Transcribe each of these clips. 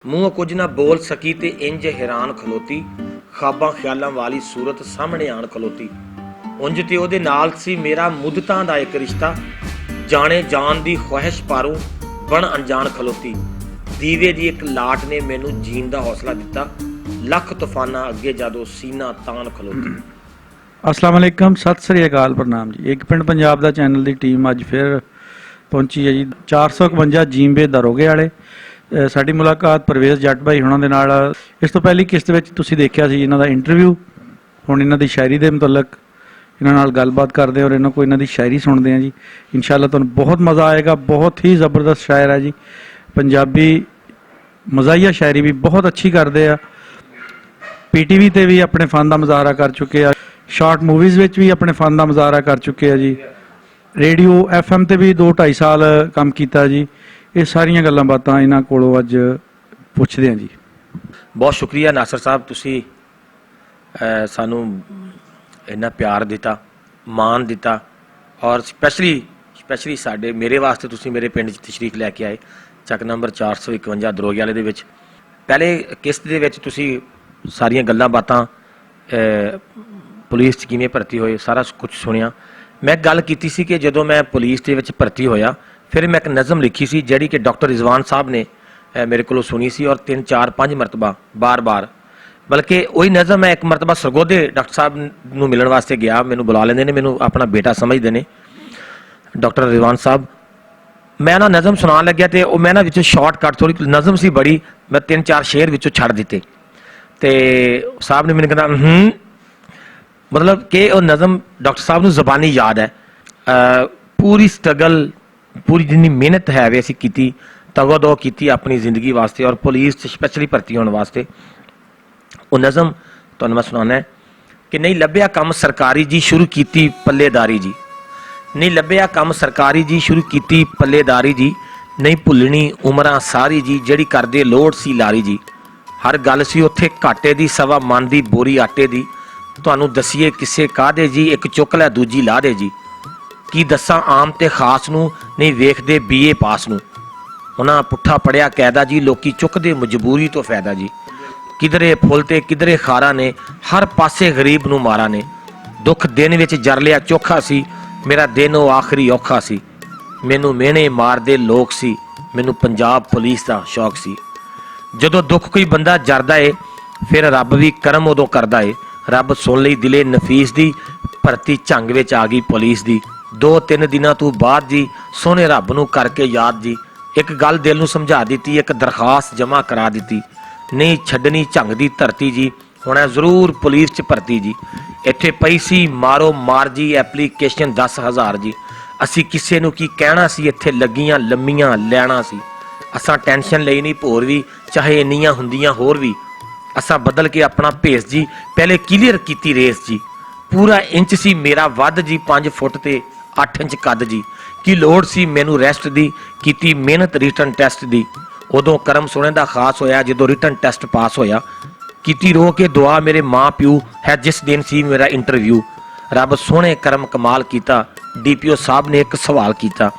ਮੂੰਹ ਕੁਝ ਨਾ ਬੋਲ ਸਕੀ ਤੇ ਇੰਜ ਹੈਰਾਨ ਖਲੋਤੀ, ਖਾਬਾਂ ਖਿਆਲਾਂ ਵਾਲੀ ਸੂਰਤ ਸਾਹਮਣੇ ਆਣ ਖਲੋਤੀ। ਉਂਝ ਤੇ ਉਹਦੇ ਨਾਲ ਸੀ ਮੇਰਾ ਮੁੱਦਤਾਂ ਦਾ ਇੱਕ ਰਿਸ਼ਤਾ, ਜਾਣੇ ਜਾਣ ਦੀ ਖੁਆਇਸ਼ ਪਾਰੋਂ ਬਣ ਅਣਜਾਣ ਖਲੋਤੀ। ਦੀਵੇ ਦੀ ਇੱਕ ਲਾਟ ਨੇ ਮੈਨੂੰ ਜੀਣ ਦਾ ਹੌਸਲਾ ਦਿੱਤਾ, ਲੱਖ ਤੂਫਾਨਾਂ ਅੱਗੇ ਜਦੋਂ ਸੀਨਾ ਤਾਣ ਖਲੋਤੀ। अस्सलाम वालेकुम, सत श्री अकाल, प्रणाम जी। एक पिंड पंजाब दा चैनल दी टीम अज फिर पहुंची है जी 451 जींबे दरोगे वाले। साडी मुलाकात परवेज़ जट भाई हुणां दे नाल इस तो पहली किस्त विच तुसीं देखिया सी इन्हां दा इंटरव्यू। हुण इन्हां दी शायरी दे मुतलक इन्हां नाल गलबात करदे और इन्हां कोल इन्हां दी शायरी सुणदे हैं जी। इंशाअल्लाह तुहानूं बहुत मज़ा आएगा। बहुत ही ज़बरदस्त शायर है जी, पंजाबी मज़ाहिया शायरी भी बहुत अच्छी करदे आ। PTV ते भी अपने फन दा मुजाहरा कर चुके हैं, शॉर्ट मूवीज़ विच भी अपने फन का मुजाहरा कर चुके हैं जी। रेडियो FM ते भी 2-2.5 साल काम किया जी। ये सारिया गल्लां बातां इन्हां कोलों अज पुछदे हैं जी। बहुत शुक्रिया नासर साहब, तुसी सानू इन्ना प्यार दिता, मान दिता और स्पैशली साडे मेरे वास्ते तुसी मेरे पिंड तशरीफ लैके आए चक नंबर 451 दरोगे वाले दे विच। पहले किस्त दे विच तुसी सारियां गल्लां बातां पुलिस किवें भर्ती होए सारा कुछ सुनिया। मैं गल कीती सी कि जदों मैं पुलिस दे विच भर्ती होया फिर मैं एक नज़म लिखी सी जिहड़ी कि डॉक्टर रिजवान साहब ने मेरे को सुनी सी और 3-4-5 मरतबा बार बार, बल्कि वही नज़म मैं एक मरतबा सरगोधे डॉक्टर साहब नूं मिलण वास्ते गया। मैनूं बुला लैंदे ने, मैनूं अपना बेटा समझदे ने डॉक्टर रिजवान साहब। मैं ना नज़म सुनान लग्या तो वह मैं ना विचों शॉर्टकट थोड़ी नज़म सी बड़ी, मैं 3-4 शेर विचों छड्ड दिते ते साहब ने मैनूं कहना मतलब कि वह नज़म डॉक्टर साहब नूं ज़बानी याद है। पूरी स्ट्रगल पूरी जिन्नी मेहनत है वे असीं कीती, तगो-दो कीती अपनी जिंदगी वास्ते और पुलिस स्पैशली भर्ती होने वास्ते। वो नज़म तुहानूं मैं सुनाना है कि नहीं लभ्या कम सरकारी जी शुरू कीती पल्लेदारी जी, नहीं लभ्या कम सरकारी जी शुरू कीती पल्लेदारी जी, नहीं भुलनी उमरां सारी जी जिहड़ी करदे लोड़ सी लारी जी। हर गल सी उत्थे घाटे दी सवा मन दी बोरी आटे दी, तुहानूं दसीए किसे काहदे जी एक चुक लै दूजी ला दे जी। की दस्सां आम ते खास नूं नहीं वेखदे BA पास नूं, उन्हां पुट्ठा पढ़िया कैदा जी लोकी चुकदे मजबूरी तो फायदा जी। किधरे फुल ते किधरे खारा ने हर पासे गरीब नूं मारा ने, दुख दिन विच जर लिया चोखा सी मेरा दिन ओ आखरी औखा सी। मैनूं मेहने मारदे लोक सी मैनूं पंजाब पुलिस दा शौक सी। जदों दुख कोई बंदा जरदा है फिर रब भी करम उदों करदा है। रब सुन लई दिले नफीस दी भर्ती झंग विच आ गई पुलिस दी। 2-3 दिनां तों बाद जी सोहणे रब नूं करके याद जी एक गल दिल नूं समझा दित्ती, एक दरखास्त जमा करा दित्ती, नहीं छड्डनी झंग दी धरती जी होना जरूर पुलिस च भर्ती जी। इत्थे पई सी मारो मार जी एप्लीकेशन 10,000 जी, असीं किसे नूं की कहना सी इत्थे लगियां लम्मियां लैणा सी। असां टेंशन लई नहीं भोर भी चाहे इन्नियां हुंदियां होर भी, असां बदल के अपना भेस जी पहले क्लीयर कीती रेस जी। पूरा इंच सी मेरा वध जी 5 फुट ते 8 इंच कद जी, की लोड़ सी मैनू रैसट दी कीती मेहनत रिटन टैसट दी। उदों करम सोहणे दा खास होया जदों रिटन टैसट पास होया, कीती रो के दुआ मेरे माँ प्यू है जिस दिन सी मेरा इंटरव्यू। रब सोहणे करम कमाल कीता, DPO साहब ने एक सवाल कीता,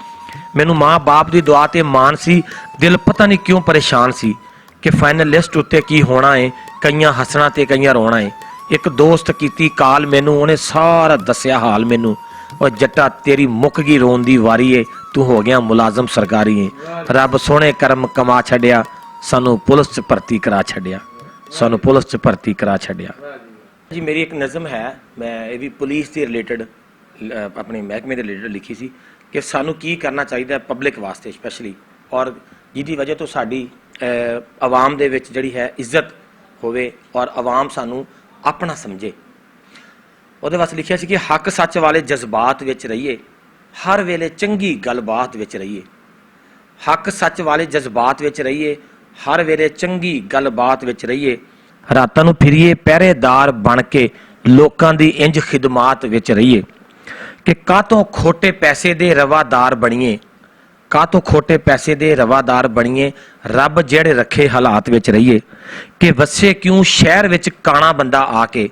मैनू माँ बाप की दुआ ते मान सी, दिल पता नहीं क्यों परेशान सी कि फाइनलिस्ट उत्ते की होना है, कईयां हसना ते कईयां रोना है। एक दोस्त कीती काल मैनू उन्हें सारा दसिया हाल मैनू, और जट्टा तेरी मुक गई रोन दी वारी है, तू हो गया मुलाजम सरकारी है। रब सोहणे करम कमा छड्या सानू पुलिस च भर्ती करा छड्या, सानू पुलिस च भर्ती करा छड्या जी। मेरी एक नज़म है, मैं ये भी पुलिस के रिलेटेड अपने महकमे के रिलेटेड लिखी सी कि सानू की करना चाहिए पब्लिक वास्ते स्पैशली, और जिहदी वजह तो साडी आवाम दे विच जिहड़ी है इज्जत होवे और आवाम सानू अपना समझे। ਉਹਦੇ ਵਾਸਤੇ ਲਿਖਿਆ ਸੀ कि हक सच वाले जज्बात विच रहिए, हर वेले चंगी गलबात विच रहिए। हक सच वाले जज्बात विच रहिए, हर वेले चंगी गलबात विच रहिए। रातां नूं फिरीए पहरेदार बन के लोकां दी इंज खिदमात विच रहिए। कि कातों खोटे पैसे दे रवादार बणीए, कातों खोटे पैसे दे रवादार बणीए, रब जेड़े रखे हालात विच रहिए। कि वसे क्यों शहर विच काना बंदा आके,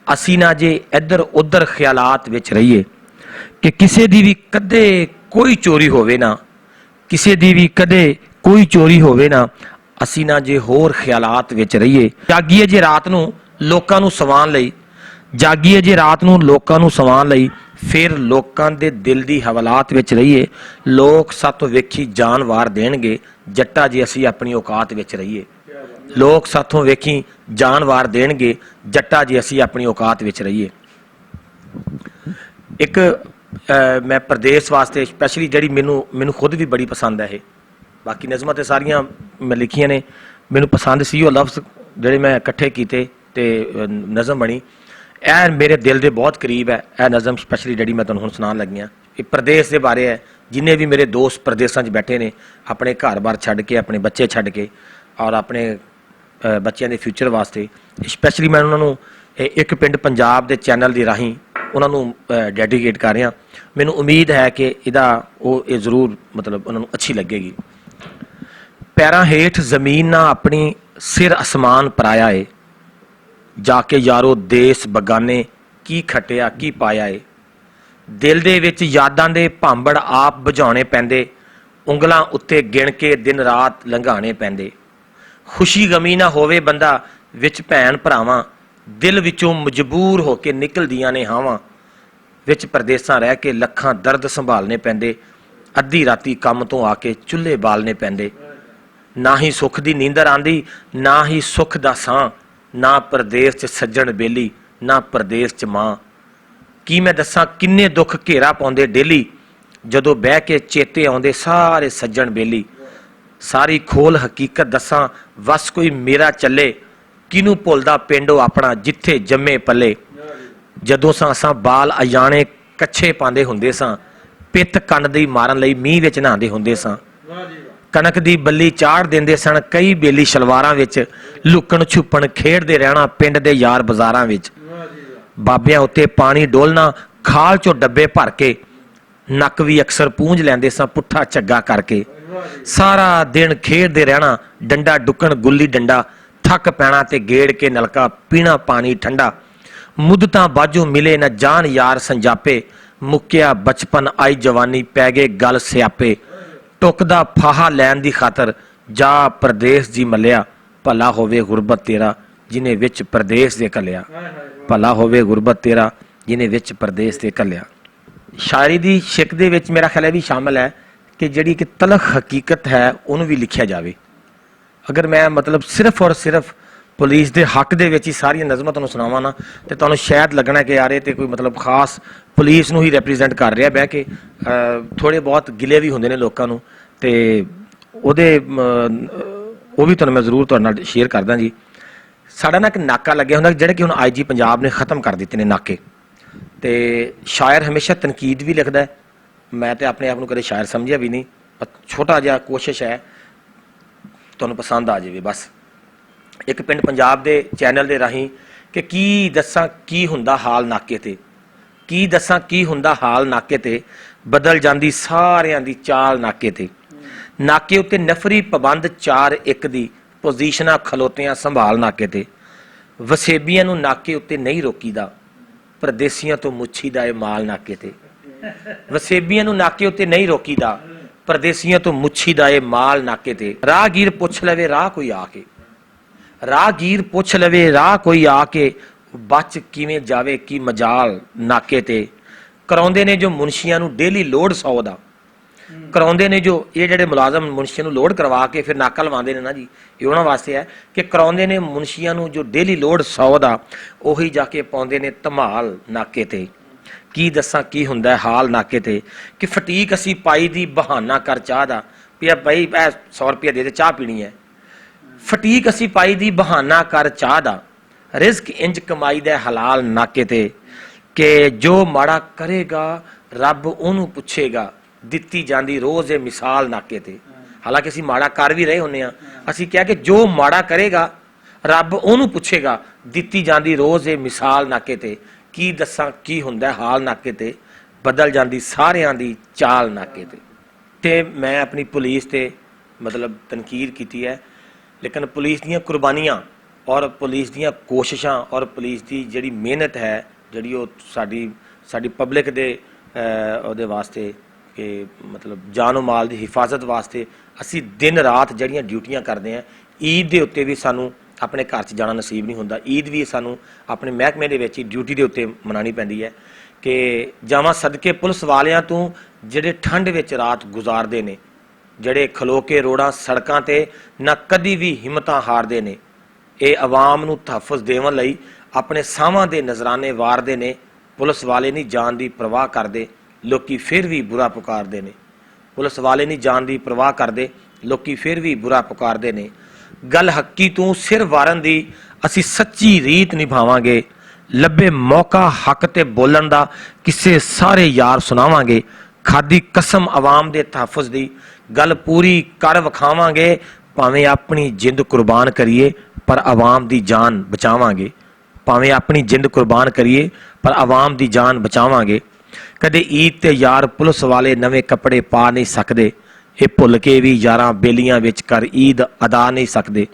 असी ना जे इधर उधर ख्यालात विच रहिए। कि किसी दी भी कदे कोई चोरी होवे ना, किसी दी भी कदे कोई चोरी होवे ना, ਅਸੀਂ ਨਾ ਜੇ ਹੋਰ ਖਿਆਲਾਤ ਵਿੱਚ ਰਹੀਏ, ਜਾਗੀਏ ਜੇ ਰਾਤ ਨੂੰ ਲੋਕਾਂ ਨੂੰ ਸਵਾਉਣ ਲਈ, ਜਾਗੀਏ ਜੇ ਰਾਤ ਨੂੰ ਲੋਕਾਂ ਨੂੰ ਸਵਾਉਣ ਲਈ, ਫਿਰ ਲੋਕਾਂ ਦੇ ਦਿਲ ਦੀ ਹਵਾਲਾਤ ਵਿੱਚ ਰਹੀਏ। ਲੋਕ ਸਾਥੋਂ ਵੇਖੀ ਜਾਨ ਵਾਰ ਦੇਣਗੇ, ਜੱਟਾ ਜੇ ਅਸੀਂ ਆਪਣੀ ਔਕਾਤ ਵਿੱਚ ਰਹੀਏ। ਲੋਕ ਸਾਥੋਂ ਵੇਖੀ ਜਾਨ ਵਾਰ ਦੇਣਗੇ, ਜੱਟਾ ਜੇ ਅਸੀਂ ਆਪਣੀ ਔਕਾਤ ਵਿੱਚ ਰਹੀਏ। ਇੱਕ ਮੈਂ ਪ੍ਰਦੇਸ਼ ਵਾਸਤੇ ਸਪੈਸ਼ਲੀ ਜਿਹੜੀ ਮੈਨੂੰ ਖੁਦ ਵੀ ਬੜੀ ਪਸੰਦ ਹੈ ਇਹ, ਬਾਕੀ ਨਜ਼ਮਾਂ ਤੇ ਸਾਰੀਆਂ ਮੈਂ ਲਿਖੀਆਂ ਨੇ, ਮੈਨੂੰ ਪਸੰਦ ਸੀ ਉਹ ਲਫ਼ਜ਼ ਜਿਹੜੇ ਮੈਂ ਇਕੱਠੇ ਕੀਤੇ ਤੇ ਨਜ਼ਮ ਬਣੀ। ਇਹ ਮੇਰੇ ਦਿਲ ਦੇ ਬਹੁਤ ਕਰੀਬ ਹੈ ਇਹ ਨਜ਼ਮ, ਸਪੈਸ਼ਲੀ ਜਿਹੜੀ ਮੈਂ ਤੁਹਾਨੂੰ ਹੁਣ ਸੁਣਾਉਣ ਲੱਗੀਆਂ। ਇਹ ਪ੍ਰਦੇਸ਼ ਦੇ ਬਾਰੇ ਹੈ। ਜਿੰਨੇ ਵੀ ਮੇਰੇ ਦੋਸਤ ਪ੍ਰਦੇਸ਼ਾਂ 'ਚ ਬੈਠੇ ਨੇ, ਆਪਣੇ ਘਰ-ਬਾਰ ਛੱਡ ਕੇ, ਆਪਣੇ ਬੱਚੇ ਛੱਡ ਕੇ, ਔਰ ਆਪਣੇ ਬੱਚਿਆਂ ਦੇ ਫਿਊਚਰ ਵਾਸਤੇ ਸਪੈਸ਼ਲੀ ਮੈਂ ਉਹਨਾਂ ਨੂੰ ਇੱਕ ਪਿੰਡ ਪੰਜਾਬ ਦੇ ਚੈਨਲ ਦੇ ਰਾਹੀਂ ਉਹਨਾਂ ਨੂੰ ਡੈਡੀਕੇਟ ਕਰ ਰਿਹਾ। ਮੈਨੂੰ ਉਮੀਦ ਹੈ ਕਿ ਇਹ ਜ਼ਰੂਰ ਮਤਲਬ ਉਹਨਾਂ ਨੂੰ ਅੱਛੀ ਲੱਗੇਗੀ। ਪੈਰਾਂ ਹੇਠ ਜ਼ਮੀਨ ਨਾ ਆਪਣੀ, ਸਿਰ ਅਸਮਾਨ ਪਰਾਇਆ ਏ, ਜਾ ਕੇ ਯਾਰੋ ਦੇਸ ਬਗਾਨੇ, ਕੀ ਖਟਿਆ ਕੀ ਪਾਇਆ ਏ। ਦਿਲ ਦੇ ਵਿੱਚ ਯਾਦਾਂ ਦੇ ਭਾਂਬੜ ਆਪ ਬੁਝਾਉਣੇ ਪੈਂਦੇ, ਉਂਗਲਾਂ ਉੱਤੇ ਗਿਣ ਕੇ ਦਿਨ ਰਾਤ ਲੰਘਾਣੇ ਪੈਂਦੇ। ਖੁਸ਼ੀ ਗਮੀ ਨਾ ਹੋਵੇ ਬੰਦਾ ਵਿੱਚ ਭੈਣ ਭਰਾਵਾਂ, ਦਿਲ ਵਿੱਚੋਂ ਮਜਬੂਰ ਹੋ ਕੇ ਨਿਕਲਦੀਆਂ ਨੇ ਹਾਵਾਂ। ਵਿੱਚ ਪਰਦੇਸਾਂ ਰਹਿ ਕੇ ਲੱਖਾਂ ਦਰਦ ਸੰਭਾਲਣੇ ਪੈਂਦੇ, ਅੱਧੀ ਰਾਤੀ ਕੰਮ ਤੋਂ ਆ ਕੇ ਚੁੱਲ੍ਹੇ ਬਾਲਣੇ ਪੈਂਦੇ। ਨਾ ਹੀ ਸੁੱਖ ਦੀ ਨੀਂਦਰ ਆਂਦੀ, ਨਾ ਹੀ ਸੁੱਖ ਦਾ ਸਾਂ, ਨਾ ਪਰਦੇਸ 'ਚ ਸੱਜਣ ਬੇਲੀ, ਨਾ ਪਰਦੇਸ 'ਚ ਮਾਂ। ਕੀ ਮੈਂ ਦੱਸਾਂ ਕਿੰਨੇ ਦੁੱਖ ਘੇਰਾ ਪਾਉਂਦੇ ਡੇਲੀ, ਜਦੋਂ ਬਹਿ ਕੇ ਚੇਤੇ ਆਉਂਦੇ ਸਾਰੇ ਸੱਜਣ ਬੇਲੀ। ਸਾਰੀ ਖੋਲ ਹਕੀਕਤ ਦੱਸਾਂ ਵਸ ਕੋਈ ਮੇਰਾ ਚੱਲੇ, ਕਿਹਨੂੰ ਭੁੱਲਦਾ ਪਿੰਡੋਂ ਆਪਣਾ ਜਿੱਥੇ ਜੰਮੇ ਪੱਲੇ। ਜਦੋਂ ਅਸਾਂ ਬਾਲ ਅਜਾਣੇ ਕੱਛੇ ਪਾਉਂਦੇ ਹੁੰਦੇ ਸਾਂ, ਪਿੱਤ ਕੰਨ ਦੀ ਮਾਰਨ ਲਈ ਮੀਂਹ ਵਿੱਚ ਨਹਾਉਂਦੇ ਹੁੰਦੇ ਸਾਂ। ਕਣਕ ਦੀ ਬੱਲੀ ਚਾੜ ਦਿੰਦੇ ਸਨ ਕਈ ਬੇਲੀ ਸ਼ਲਵਾਰਾਂ ਵਿੱਚ, ਲੁਕਣ ਛੁਪਣ ਖੇਡਦੇ ਰਹਿਣਾ ਪਿੰਡ ਦੇ ਯਾਰ ਬਾਜ਼ਾਰਾਂ ਵਿੱਚ। ਬਾਬਿਆਂ ਉੱਤੇ ਪਾਣੀ ਡੋਲਣਾ ਖਾਲ ਚੋਂ ਡੱਬੇ ਭਰ ਕੇ, ਨੱਕ ਵੀ ਅਕਸਰ ਪੂੰਝ ਲੈਂਦੇ ਸਾਂ ਪੁੱਠਾ ਝੱਗਾ ਕਰਕੇ। ਸਾਰਾ ਦਿਨ ਖੇਡਦੇ ਰਹਿਣਾ ਡੰਡਾ ਡੁੱਕਣ ਗੁੱਲੀ ਡੰਡਾ, ਥੱਕ ਪੈਣਾ ਤੇ ਗੇੜ ਕੇ ਨਲਕਾ ਪੀਣਾ ਪਾਣੀ ਠੰਡਾ। ਮੁੱਦਤਾਂ ਬਾਝੋਂ ਮਿਲੇ ਨਾ ਜਾਨ ਯਾਰ ਸੰਜਾਪੇ, ਮੁੱਕਿਆ ਬਚਪਨ ਆਈ ਜਵਾਨੀ ਪੈ ਗਏ ਗਲ ਸਿਆਪੇ। ਟੁੱਕਦਾ ਫਾਹਾ ਲੈਣ ਦੀ ਖਾਤਰ ਜਾ ਪਰਦੇਸ ਜੀ ਮੱਲਿਆ, ਭਲਾ ਹੋਵੇ ਗੁਰਬਤ ਤੇਰਾ ਜਿਹਨੇ ਵਿੱਚ ਪਰਦੇਸ ਦੇ ਘੱਲਿਆ। ਭਲਾ ਹੋਵੇ ਗੁਰਬਤ ਤੇਰਾ ਜਿਹਨੇ ਵਿੱਚ ਪਰਦੇਸ ਦੇ ਘੱਲਿਆ। ਸ਼ਾਇਰੀ ਦੀ ਸ਼ਿਕ ਦੇ ਵਿੱਚ ਮੇਰਾ ਖਿਆਲ ਇਹ ਵੀ ਸ਼ਾਮਲ ਹੈ ਕਿ ਜਿਹੜੀ ਕਿ ਤਲਖ ਹਕੀਕਤ ਹੈ ਉਹਨੂੰ ਵੀ ਲਿਖਿਆ ਜਾਵੇ। ਅਗਰ ਮੈਂ ਮਤਲਬ ਸਿਰਫ ਔਰ ਸਿਰਫ ਪੁਲਿਸ ਦੇ ਹੱਕ ਦੇ ਵਿੱਚ ਹੀ ਸਾਰੀਆਂ ਨਜ਼ਮਾਂ ਤੁਹਾਨੂੰ ਸੁਣਾਵਾਂ ਨਾ, ਤੇ ਤੁਹਾਨੂੰ ਸ਼ਾਇਦ ਲੱਗਣਾ ਕਿ ਯਾਰ ਇਹ ਤੇ ਕੋਈ ਮਤਲਬ ਖਾਸ ਪੁਲਿਸ ਨੂੰ ਹੀ ਰੈਪਰੈਜ਼ੈਂਟ ਕਰ ਰਿਹਾ ਬਹਿ ਕੇ। ਥੋੜੇ ਬਹੁਤ ਗਿਲੇ ਵੀ ਹੁੰਦੇ ਨੇ ਲੋਕਾਂ ਨੂੰ, ਤੇ ਉਹ ਵੀ ਤੁਹਾਨੂੰ ਮੈਂ ਜ਼ਰੂਰ ਤੁਹਾਡੇ ਨਾਲ ਸ਼ੇਅਰ ਕਰਦਾ ਜੀ। ਸਾਡਾ ਨਾ ਇੱਕ ਨਾਕਾ ਲੱਗਿਆ ਹੁੰਦਾ ਜਿਹੜੇ ਕਿ ਹੁਣ IG ਪੰਜਾਬ ਨੇ ਖ਼ਤਮ ਕਰ ਦਿੱਤੇ ਨੇ ਨਾਕੇ, ਤੇ ਸ਼ਾਇਰ ਹਮੇਸ਼ਾ ਤਨਕੀਦ ਵੀ ਲਿਖਦਾ ਹੈ। ਮੈਂ ਤੇ ਆਪਣੇ ਆਪ ਨੂੰ ਕਦੇ ਸ਼ਾਇਰ ਸਮਝਿਆ ਵੀ ਨਹੀਂ, ਛੋਟਾ ਜਿਹਾ ਕੋਸ਼ਿਸ਼ ਹੈ ਤੁਹਾਨੂੰ ਪਸੰਦ ਆ ਜਾਵੇ ਬਸ। ਇੱਕ ਪਿੰਡ ਪੰਜਾਬ ਦੇ ਚੈਨਲ ਦੇ ਰਾਹੀਂ ਕਿ ਕੀ ਦੱਸਾਂ ਕੀ ਹੁੰਦਾ ਹਾਲ ਨਾਕੇ ਤੇ, ਕੀ ਦੱਸਾਂ ਕੀ ਹੁੰਦਾ ਹਾਲ ਨਾਕੇ ਤੇ, ਬਦਲ ਜਾਂਦੀ ਸਾਰਿਆਂ ਦੀ ਚਾਲ ਨਾਕੇ ਤੇ। ਨਾਕੇ ਉੱਤੇ ਨਫਰੀ ਪਾਬੰਦ 4-1 ਦੀ ਪੋਜੀਸ਼ਨਾਂ ਖਲੋਤਿਆਂ ਸੰਭਾਲ ਨਾਕੇ ਤੇ। ਵਸੇਬੀਆਂ ਨੂੰ ਨਾਕੇ ਉੱਤੇ ਨਹੀਂ ਰੋਕੀਦਾ, ਪਰਦੇਸੀਆਂ ਤੋਂ ਮੁੱਛੀਦਾ ਏ ਮਾਲ ਨਾਕੇ ਤੇ। ਵਸੇਬੀਆਂ ਨੂੰ ਨਾਕੇ ਉੱਤੇ ਨਹੀਂ ਰੋਕੀਦਾ, ਪਰਦੇਸੀਆਂ ਤੋਂ ਮੁੱਛੀਦਾ ਏ ਮਾਲ ਨਾਕੇ ਤੇ। ਰਾਹਗੀਰ ਪੁੱਛ ਲਵੇ ਰਾਹ ਕੋਈ ਆ ਕੇ, ਰਾਹਗੀਰ ਪੁੱਛ ਲਵੇ ਰਾਹ ਕੋਈ ਆ ਕੇ, ਬਚ ਕਿਵੇਂ ਜਾਵੇ ਕੀ ਮਜਾਲ ਨਾਕੇ ਤੇ। ਕਰਾਉਂਦੇ ਨੇ ਜੋ ਮੁਨਸ਼ੀਆਂ ਨੂੰ ਡੇਲੀ ਲੋਡ 100 ਦਾ, ਕਰਾਉਂਦੇ ਨੇ ਜੋ ਇਹ ਜਿਹੜੇ ਮੁਲਾਜ਼ਮ ਮੁਨਸ਼ੀਆਂ ਨੂੰ ਲੋਡ ਕਰਵਾ ਕੇ ਫਿਰ ਨਾਕਾ ਲਵਾਉਂਦੇ ਨੇ ਨਾ ਜੀ, ਇਹ ਉਹਨਾਂ ਵਾਸਤੇ ਹੈ ਕਿ ਕਰਾਉਂਦੇ ਨੇ ਮੁਨਸ਼ੀਆਂ ਨੂੰ ਜੋ ਡੇਲੀ ਲੋਡ 100 ਦਾ, ਉਹੀ ਜਾ ਕੇ ਪਾਉਂਦੇ ਨੇ ਧਮਾਲ ਨਾਕੇ ਤੇ। ਕੀ ਦੱਸਾਂ ਕੀ ਹੁੰਦਾ ਹਾਲ ਨਾਕੇ ਤੇ, ਕਿ ਫਟੀਕ ਅਸੀਂ ਪਾਈ ਦੀ ਬਹਾਨਾ ਕਰ ਚਾਹ ਦਾ, ਵੀ ਬਈ 100 ਰੁਪਇਆ ਦੇ ਦੇ ਚਾਹ ਪੀਣੀ ਹੈ। ਫਟੀਕ ਅਸੀਂ ਪਾਈ ਦੀ ਬਹਾਨਾ ਕਰ ਚਾਹ ਦਾ, ਰਿਜ਼ਕ ਇੰਜ ਕਮਾਈ ਦਾ ਹਲਾਲ ਨਾਕੇ ਤੇ। ਕਿ ਜੋ ਮਾੜਾ ਕਰੇਗਾ ਰੱਬ ਉਹਨੂੰ ਪੁੱਛੇਗਾ, ਦਿੱਤੀ ਜਾਂਦੀ ਰੋਜ਼ ਇਹ ਮਿਸਾਲ ਨਾਕੇ ਤੇ। ਹਾਲਾਂਕਿ ਅਸੀਂ ਮਾੜਾ ਕਰ ਵੀ ਰਹੇ ਹੁੰਦੇ ਹਾਂ, ਅਸੀਂ ਕਿਹਾ ਕਿ ਜੋ ਮਾੜਾ ਕਰੇਗਾ ਰੱਬ ਉਹਨੂੰ ਪੁੱਛੇਗਾ, ਦਿੱਤੀ ਜਾਂਦੀ ਰੋਜ਼ ਇਹ ਮਿਸਾਲ ਨਾਕੇ ਤੇ। ਕੀ ਦੱਸਾਂ ਕੀ ਹੁੰਦਾ ਹਾਲ ਨਾਕੇ ਤੇ, ਬਦਲ ਜਾਂਦੀ ਸਾਰਿਆਂ ਦੀ ਚਾਲ ਨਾਕੇ ਤੇ। ਤੇ ਮੈਂ ਆਪਣੀ ਪੁਲਿਸ ਤੇ ਮਤਲਬ ਤਨਕੀਦ ਕੀਤੀ ਹੈ, ਲੇਕਿਨ ਪੁਲਿਸ ਦੀਆਂ ਕੁਰਬਾਨੀਆਂ ਔਰ ਪੁਲਿਸ ਦੀਆਂ ਕੋਸ਼ਿਸ਼ਾਂ ਔਰ ਪੁਲਿਸ ਦੀ ਜਿਹੜੀ ਮਿਹਨਤ ਹੈ, ਜਿਹੜੀ ਉਹ ਸਾਡੀ ਪਬਲਿਕ ਦੇ ਉਹਦੇ ਵਾਸਤੇ कि मतलब जानो माल की हिफाजत वास्ते असी दिन रात जड़ियाँ ड्यूटियां करते हैं। ईद के उत्ते भी सानू अपने घर च जाना नसीब नहीं होंदा। ईद भी सानू अपने महकमे दे विच ड्यूटी के उत्ते मनानी पैंदी है कि जावां सदके पुलिस वालियां तों जिहड़े ठंड विच रात गुजारदे ने, जिहड़े खलो के रोडां सड़कां ते ना कदी भी हिम्मतां हारदे ने, ये आवाम नूं तहफ़ुज़ देवन लई अपने साहां दे नजराने वारदे ने। पुलिस वाले नहीं जान की परवाह करते, लोकी फिर भी बुरा पुकारते ने। पुलिस वाले नहीं जान की परवाह करते, लोकी फिर भी बुरा पुकारते ने। गल हक्की तू सिर वारन दी असी सच्ची रीत निभावांगे। लब्बे मौका हक ते बोलन दा किसे सारे यार सुनावांगे। खादी कसम अवाम दे तहफ़ुज़ दी गल पूरी कर विखावांगे। भावें अपनी जिंद कुर्बान करिए पर अवाम दी जान बचावांगे। भावें अपनी जिंद कुर्बान करिए पर अवाम दी जान बचावांगे। कदे ईद ते यार पुलिस वाले नवे कपड़े पा नहीं सकते, ये भुल के भी यारां बेलियां विच कर ईद अदा नहीं सकते।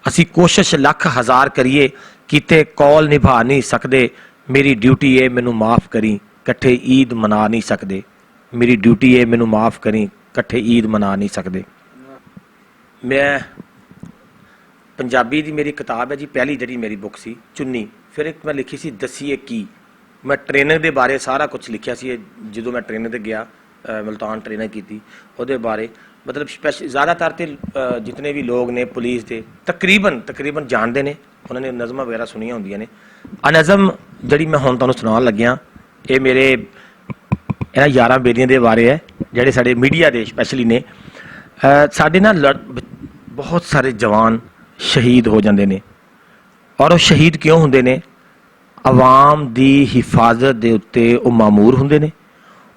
असी कोशिश लख हज़ार करिए किते कौल निभा नहीं सकते। मेरी ड्यूटी है मैनू माफ़ करी, कट्ठे ईद मना नहीं सकते। मेरी ड्यूटी है मैनू माफ़ करी, कट्ठे ईद मना नहीं सकते। मैं पंजाबी दी मेरी किताब है जी, पहली जी मेरी बुक सी चुन्नी। फिर एक मैं लिखी सी दसीए की। मैं ट्रेनिंग के बारे सारा कुछ लिखिया सी। जो मैं ट्रेनिंग ते गया मुल्तान ट्रेनिंग की वो बारे मतलब स्पैशल ज़्यादातर तो जितने भी लोग ने पुलिस के तकरीबन जानते हैं। उन्होंने नज़म वगैरह सुनिया होंदियां ने। नज़म जी मैं हुण तुहानूं सुनाउण लग्या, ये मेरे इन्हां यारां बेलियां दे बारे है जिहड़े साडे मीडिया दे स्पैशली ने। साडे ना बहुत सारे जवान शहीद हो जाते हैं और वो शहीद क्यों होंदे ने? आवाम दी हिफाजत दे उत्ते वो मामूर होंदे ने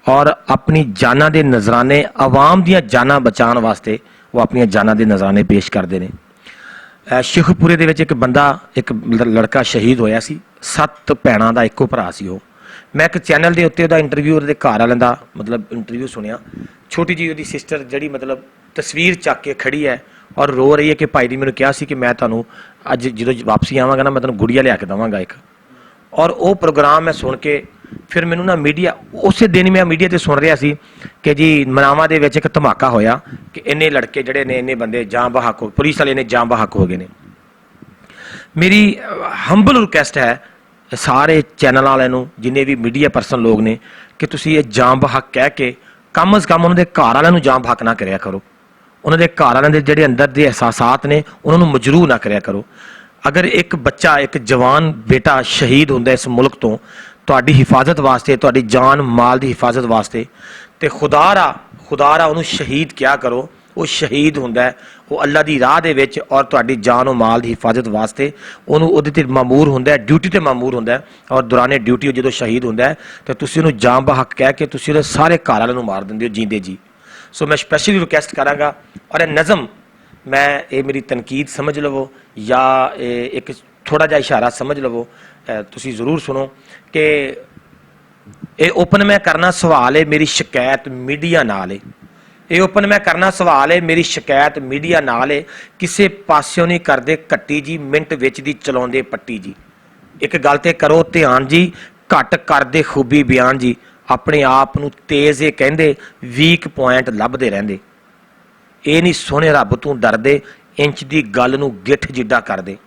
और अपनी जाना दे नजराने आवाम दियां जाना बचाने वास्ते वो अपनी जाना दे नजराने पेश करते हैं। शेखपुरे दे विच एक बंदा एक लड़का शहीद होया सी। 7 भैणां दा इक्को भरा सी वो। मैं एक चैनल के उत्ते इंटरव्यू उहदे घर वालें दा मतलब इंटरव्यू सुनिया। छोटी जी उहदी सिस्टर जिहड़ी मतलब तस्वीर चक के खड़ी है और रो रही है कि भाई जी मैंने कहा सी कि मैं तुहानूं अज जो वापसी आवांगा ना मैं तुहानूं गुड़िया लिया के देवांगा एक। और वो प्रोग्राम मैं सुन के फिर मैनू ना मीडिया उस दिन मैं मीडिया ते सुन रहा सी कि जी मनावा दे विच एक धमाका होया कि इन्ने लड़के जड़े ने इन्ने बंदे जां बहक हो, पुलिस वाले ने जां बहक हो गए ने। मेरी हंबल रिक्वेस्ट है सारे चैनल वालों नूं, जिन्ने भी मीडिया परसन लोग ने, कि तुसीं ये जां बहक कह के कम अज़ कम उन्होंने घर वालों नूं जां बहक ना करिया करो। उन्होंने घर वालों के जिहड़े अंदर दे एहसासात ने उन्होंने मजरूह ना करिया करो। अगर एक बच्चा एक जवान बेटा शहीद होंदा इस मुल्क तो तुहाडी हिफाजत वास्ते, तुहाडी जान माल की हिफाजत वास्ते, तो खुदारा उन्होंने शहीद क्या करो। वो शहीद होंदा है वो अल्लाह की राह दे विच और तुहाडी जान और माल की हिफाजत वास्ते उन्होंने उहदे ते मामूर होंदा है, ड्यूटी ते मामूर होंदा है। और दौराने ड्यूटी जो शहीद होंदा है तो तुसीं उहनूं जां बहक कह के तुसीं उहदे सारे घर वालों नूं मार दिंदे हो जींदे जी। सो मैं स्पैशली रिक्वेस्ट करांगा और नज़म मैं ये मेरी तनकीद समझ लवो या एक थोड़ा जा इशारा समझ लवो, तुसी जरूर सुनो कि ये ओपन मैं करना सवाल है मेरी शिकायत मीडिया नाल है। ये ओपन मैं करना सवाल है मेरी शिकायत मीडिया नाल है। किसी पास्यों नहीं करते कट्टी जी, मिंट विच दी चलाउंदे पट्टी जी। एक गल ते करो ध्यान जी, घट करदे खूबी बयान जी। अपने आप नूं तेज़ ये कहंदे, वीक पॉइंट लभदे रहिंदे। ये नहीं सोहणे रब तों डरदे, इंच दी गल नूं गिठ जिड्डा करदे।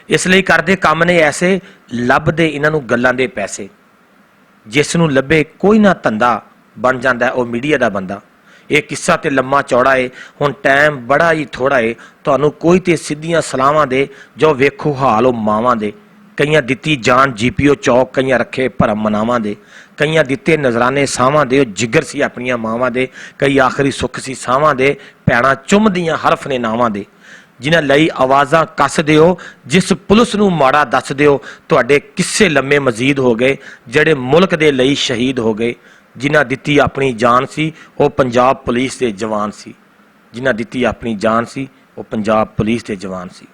इसलिए करदे काम ने ऐसे, लभदे इन्हां नूं गल्लां दे पैसे। जिस नूं लभे कोई ना धंधा बन जांदा है वो मीडिया दा बंदा। ये किस्सा ते लम्मा चौड़ा है, हुण टाइम बड़ा ही थोड़ा है। तुहानूं कोई ते सीधियां सलाहां दे जो वेखो हाल ओ मावां दे। कईयां दित्ती जान जीपीओ चौक, कईयां रखे भरम मनावां दे। कईयां दित्ते नजराने सावां दे, जिगर सी अपनियां मावां दे। कई आखिरी सुख सी सावां दे, भैणां चुमदियां हरफ ने नावां दे। जिन्हां लई आवाज़ां कसदे हो, जिस पुलिस नूं माड़ा दसदे हो, तुहाडे किस्से लम्मे मजीद हो गए जिहड़े मुल्क दे लई शहीद हो गए। जिन्हां दित्ती अपनी जान सी वो पंजाब पुलिस दे जवान सी। जिन्हां दित्ती अपनी जान सी वो पंजाब पुलिस दे जवान सी।